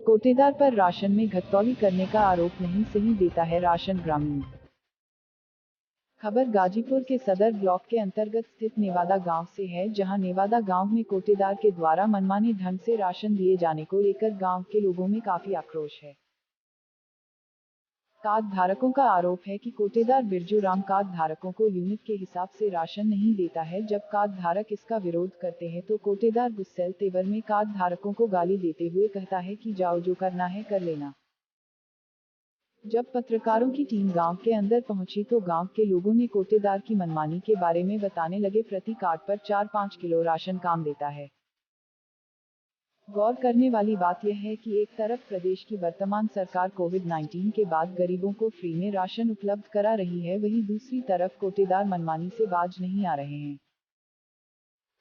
कोटेदार पर राशन में घटतौली करने का आरोप नहीं सही देता है राशन ग्रामीण। खबर गाजीपुर के सदर ब्लॉक के अंतर्गत स्थित नेवादा गांव से है, जहां नेवादा गांव में कोटेदार के द्वारा मनमाने ढंग से राशन दिए जाने को लेकर गांव के लोगों में काफी आक्रोश है। कार्ड धारकों का आरोप है कि कोटेदार बिरजू राम कार्ड धारकों को यूनिट के हिसाब से राशन नहीं देता है। जब कार्ड धारक इसका विरोध करते हैं तो कोटेदार गुस्सेल तेवर में कार्ड धारकों को गाली देते हुए कहता है कि जाओ, जो करना है कर लेना। जब पत्रकारों की टीम गांव के अंदर पहुंची तो गांव के लोगों ने कोटेदार की मनमानी के बारे में बताने लगे। प्रति कार्ड पर 4-5 किलो राशन काम देता है। गौर करने वाली बात यह है कि एक तरफ प्रदेश की वर्तमान सरकार कोविड-19 के बाद गरीबों को फ्री में राशन उपलब्ध करा रही है, वहीं दूसरी तरफ कोटेदार मनमानी से बाज नहीं आ रहे हैं।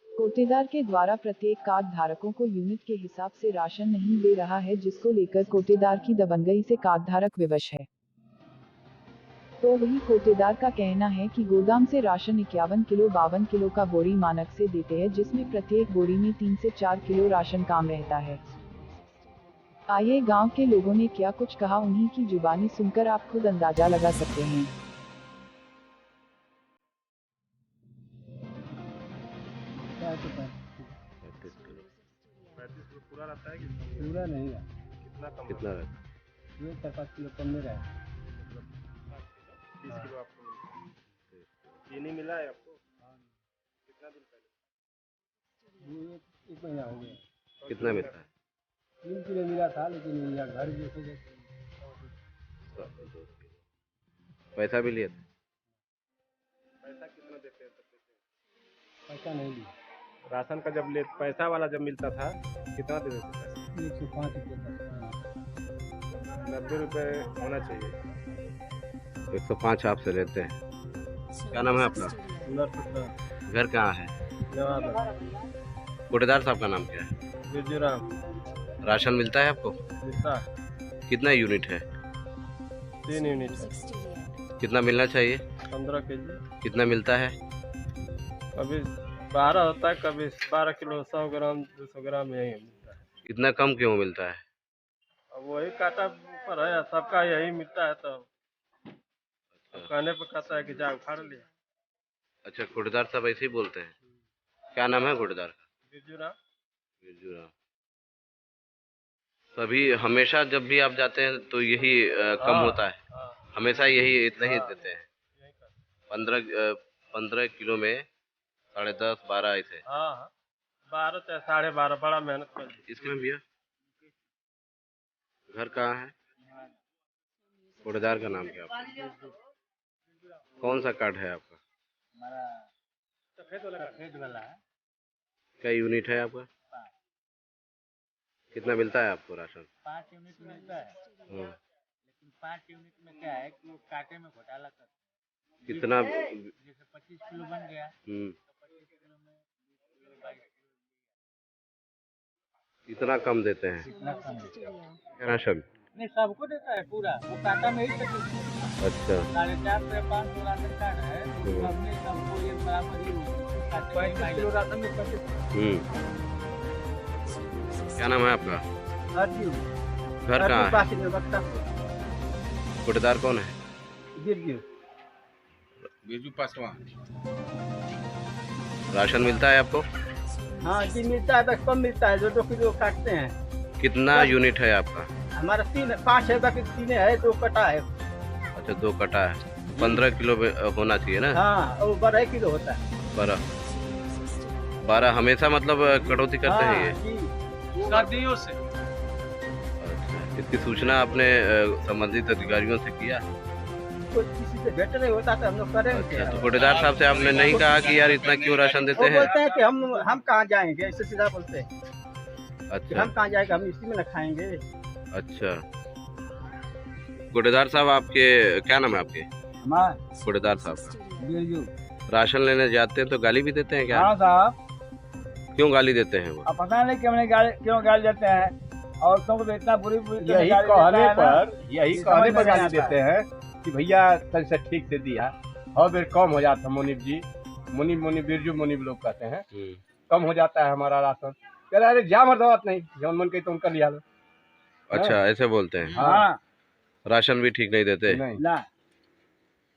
कोटेदार के द्वारा प्रत्येक कार्ड धारकों को यूनिट के हिसाब से राशन नहीं दे रहा है, जिसको लेकर कोटेदार की दबंगई से कार्ड धारक विवश है। तो वही कोटेदार का कहना है कि गोदाम से राशन 51 किलो 52 किलो का बोरी मानक से देते हैं, जिसमें प्रत्येक बोरी में 3 से 4 किलो राशन काम रहता है। आइए गांव के लोगों ने क्या कुछ कहा, उन्हीं की जुबानी सुनकर आप खुद अंदाजा लगा सकते हैं। पूरा रहता है कि पूरा नहीं है। कितना रहता है? ये 4-5 किलो कम में रहा। 30 किलो आपको मिला। ये नहीं मिला है आपको? कितना दिन पहले? ये एक महीना हो गया। कितना मिलता है? 3 किलो मिला था, लेकिन यहाँ घर जैसे पैसा भी लिया था? पैसा कितना देते हैं? पैसा नहीं लिया। राशन का जब पैसा वाला जब मिलता था कितना देते थे? 105 रुपये 90 रुपये होना चाहिए। 105 आपसे लेते हैं। क्या नाम है अपना? घर कहाँ है? कोटेदार साहब का नाम क्या है? बिरजू राम। राशन मिलता है आपको? मिलता है। कितना यूनिट है? 3 यूनिट है। कितना मिलना चाहिए? 15 केजी। कितना मिलता है? कभी 12 होता है, कभी 12 किलो 100 ग्राम 200 ग्राम यही मिलता है। इतना कम क्यों मिलता है? अब वही काटा ऊपर है, सबका यही मिलता है, तो कहने पर कहता है कि जा उखाड़ लिया। अच्छा, कोटेदार साहब ऐसे ही बोलते हैं। क्या नाम है कोटेदार का? बिरजू राम। बिरजू राम। तो अभी हमेशा जब भी आप जाते हैं तो यही कम होता है? हाँ। हमेशा यही इतना ही देते हैं? यही करता। 15 किलो में 10.5 12 ऐसे? हाँ, 12 चाहे 12.5, बड़ा मेहनत कर दी। इसमें भैया घर कहाँ है? कोटेदार का नाम क्या है? कौन सा कार्ड है आपका? हमारा सफेद वाला है। क्या यूनिट है आपका? 5 कितना मिलता है आपको राशन? 5 यूनिट मिलता है, लेकिन 5 यूनिट में क्या है कि वो काटे में घोटाला करते हैं। कितना? जैसे 25 किलो बन गया तो 25 किलो में 20 किलो 22 इतना कम देते हैं? किलो इतना कम देते हैं। राशन नहीं, सबको देता है पूरा, वो काटा में ही तक। अच्छा, 4.5 से 5 किलो राशन कार्ड है, हमने सबको ये बराबर ही 25 किलो राशन में 25। क्या नाम है आपका? घर हर कहाँ है? कोटेदार कौन है? बिरजू पासवान। राशन मिलता है आपको? हाँ जी, मिलता है, बस कम मिलता है, जो 2 किलो काटते हैं। कितना यूनिट है आपका? हमारा 5 है, बाकी 3 है, 2 कटा है। अच्छा, 2 कटा है। 15 किलो होना चाहिए ना? हाँ, वो 12 किलो होता है। 12 हमेशा मतलब कटौती करते हैं ये? जी, सर्दियों से। अच्छा, इसकी सूचना आपने संबंधित अधिकारियों से किया? कोई किसी से भेंट नहीं होता तो हम लोग करें। अच्छा, तो कोटेदार साहब से आपने नहीं कहा कि यार इतना क्यों राशन देते वो हैं? बोलते हैं कि हम कहाँ जाएंगे, ऐसे सीधा बोलते हैं कि अच्छा हम कहाँ जाएंगे, हम इसी में न खाएंगे। अच्छा, कोटेदार साहब आपके क्या नाम है आपके? हमारा कोटेदार साहब का बिरजू। राशन लेने जाते हैं तो गाली भी देते हैं क्या? हाँ साहब, क्यों गाली देते हैं वो? अब पता नहीं कि हमने क्यों गाली देते हैं, और तो इतना बुरी यही कहने पर गाली देते हैं कि भैया सही से ठीक से दिया, और फिर कम हो जाता है। मुनीब जी, मुनीब बिरजू मुनीब लोग कहते हैं, कम हो जाता है हमारा राशन। कह रहे अरे जा मर बात नहीं, जौन मन कही तो उनका लिया लो। अच्छा ऐसे बोलते हैं। हाँ राशन भी ठीक नहीं देते। नहीं ला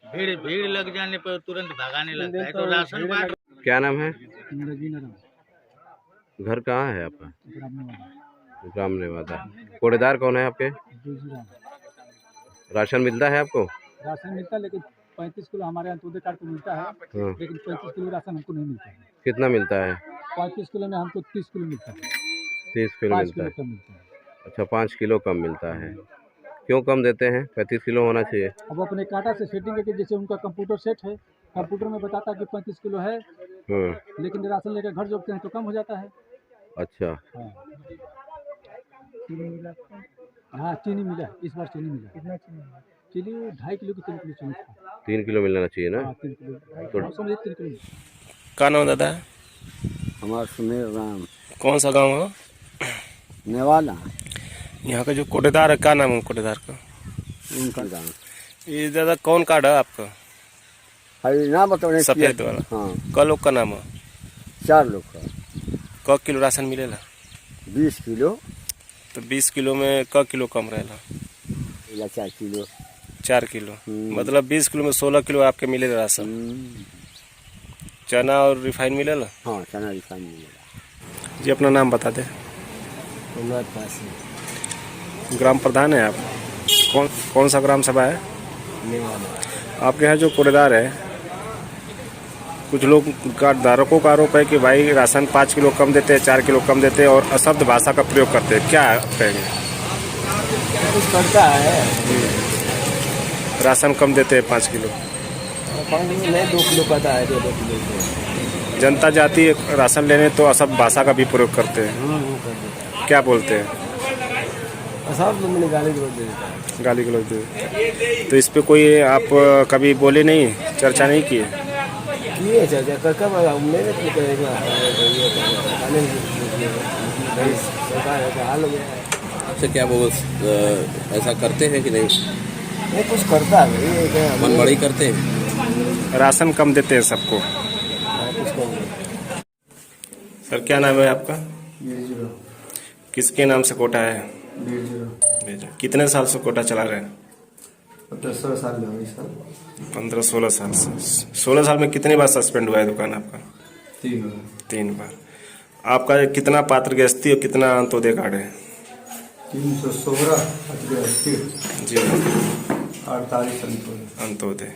भीड़ भीड़ लग जाने पर तुरंत भगाने लगता है। तो राशन बांट क्या नाम है? घर कहाँ है आपका? ग्राम नेवादा। कोड़ेदार कौन है आपके? राशन मिलता है आपको? राशन मिलता है लेकिन 35 किलो हमारे अंत्योदय कार्ड को मिलता है, हाँ। लेकिन 35 किलो राशन हमको नहीं मिलता है। कितना मिलता है? 35 किलो में हमको 30 किलो मिलता है, 30 किलो 5 मिलता किलो है। कम मिलता है। अच्छा 5 किलो कम मिलता है। क्यों कम देते हैं? 35 किलो होना चाहिए। अब अपने कांटा से सेटिंग करके, जैसे उनका कंप्यूटर सेट है, कंप्यूटर में बताता है कि 35 किलो है, लेकिन राशन लेकर घर जोड़ते हैं तो कम हो जाता है। अच्छा हाँ चीनी मिला, इस बार चीनी मिला। कितना चीनी? चीनी 2.5 किलो की 3 किलो चीनी था। 3 किलो मिलना चाहिए ना? हाँ 3 किलो, तो समझिए 3 किलो। का नाम दादा? हमारा सुमेर राम, कौन सा गांव है? नेवादा। यहाँ का जो कोटेदार है, क्या नाम है कोटेदार का? उनका गाँव ये दादा कौन कार्ड है आपका? अरे ना बताओ। सफेद वाला। हाँ क लोग का नाम है? 4 लोग का। क किलो राशन मिलेला? 20 किलो तो 20 किलो में क किलो कम रहेला? या 4 किलो। 4 किलो मतलब 20 किलो में 16 किलो आपके मिलेगा राशन। चना और रिफाइन मिलेला? हाँ चना रिफाइन मिलेगा। जी अपना नाम बता दे। ग्राम प्रधान है आप? कौन सा ग्राम सभा है? आपके यहाँ जो कोटेदार है, कुछ लोग कार्डधारकों का आरोप है कि भाई राशन 5 किलो कम देते हैं, 4 किलो कम देते हैं और अशब्द भाषा का प्रयोग करते हैं, क्या कहेंगे? कुछ करता है, राशन कम देते हैं 5 किलो, 5 किलो नहीं 2 किलो कहता है, 2 किलो। जनता जाती है राशन लेने तो अशब्द भाषा का भी प्रयोग करते हैं, क्या बोलते हैं? सब लोग मैंने गाली गलौज दे देता है। गाली गलौज दे। तो इस पे कोई आप कभी बोले नहीं, चर्चा नहीं किए? किए चर्चा कब मेरे सरकार का हाल हो गया है। आपसे क्या वो ऐसा करते हैं कि नहीं? नहीं कुछ करता है, मनमानी करते हैं। राशन कम देते हैं सबको। कुछ कम। सर क्या नाम है आपका? किसके नाम से कोटा है? भेजा। कितने साल से कोटा चला रहे हैं? 15-16 साल में हुई सर। 15-16 साल से। 16 साल में कितनी बार सस्पेंड हुआ है दुकान आपका? 3 बार। आपका कितना पात्र गृहस्थी और कितना अंत्योदय कार्ड है? 316 जी 48 अंत्योदय।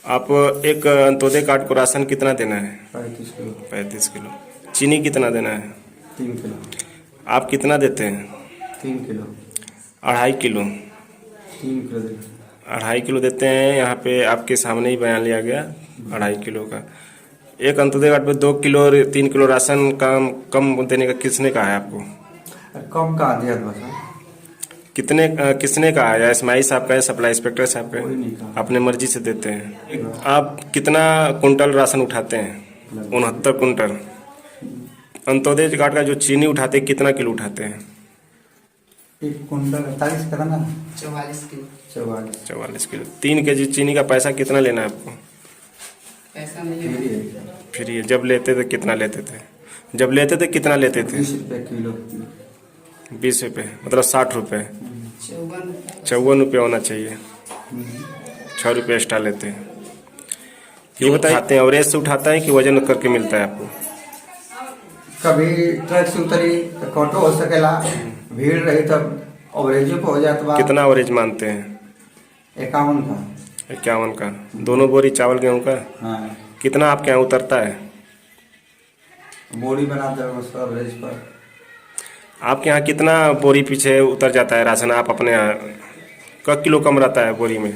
आप एक अंत्योदय कार्ड को राशन कितना देना है? 35 किलो। 35 किलो। चीनी कितना देना है? 3 किलो। आप कितना देते हैं? 3 किलो। 2.5 किलो। 3 किलो दे। 2.5 किलो देते हैं। यहाँ पे आपके सामने ही बयान लिया गया 2.5 किलो का। एक अंत्योदय कार्ड पे 2 किलो और 3 किलो राशन कम देने का किसने कहा है आपको? कम का दिया था किसने कहा है? एसएमआई साहब का है, सप्लाई इंस्पेक्टर साहब का है? अपने मर्जी से देते हैं। आप कितना कुंटल राशन उठाते हैं? 69 कुंटल। अंत्योदय कार्ड का जो चीनी उठाते हैं कितना किलो उठाते हैं? 1 कुंटल 48 का ना 44 किलो। 44 किलो। 3 केजी चीनी का पैसा कितना लेना है आपको? पैसा नहीं है, फ्री है। जब लेते थे कितना लेते थे? जब लेते थे कितना लेते थे? 20 रुपये किलो। 20 रुपये मतलब 60 रुपये। 54 रुपये होना चाहिए। 6 रुपये एक्स्ट्रा लेते हैं। ये बताते हैं एवरेज से उठाता है कि वजन करके मिलता है आपको? कभी ट्रक से उतरी तो कटो हो सकेला, भीड़ रही तब एवरेज पे हो जाता। कितना एवरेज मानते हैं? 51 का। 51 का। दोनों बोरी चावल गेहूँ का? हाँ कितना आपके यहाँ उतरता है? बोरी बनाते हैं उसका एवरेज पर। आपके यहाँ कितना बोरी पीछे उतर जाता है राशन? आप अपने यहाँ क किलो कम रहता है बोरी में?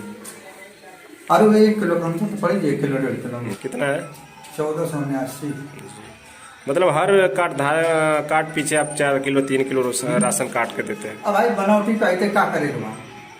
अरे वो 1 किलो कम तो पड़ेगी, 1 किलो 1.5 किलो में। कितना है? 1489। मतलब हर काट पीछे आप 4 किलो 3 किलो राशन काट के देते हैं। अब भाई बनावटी का क्या करेगा?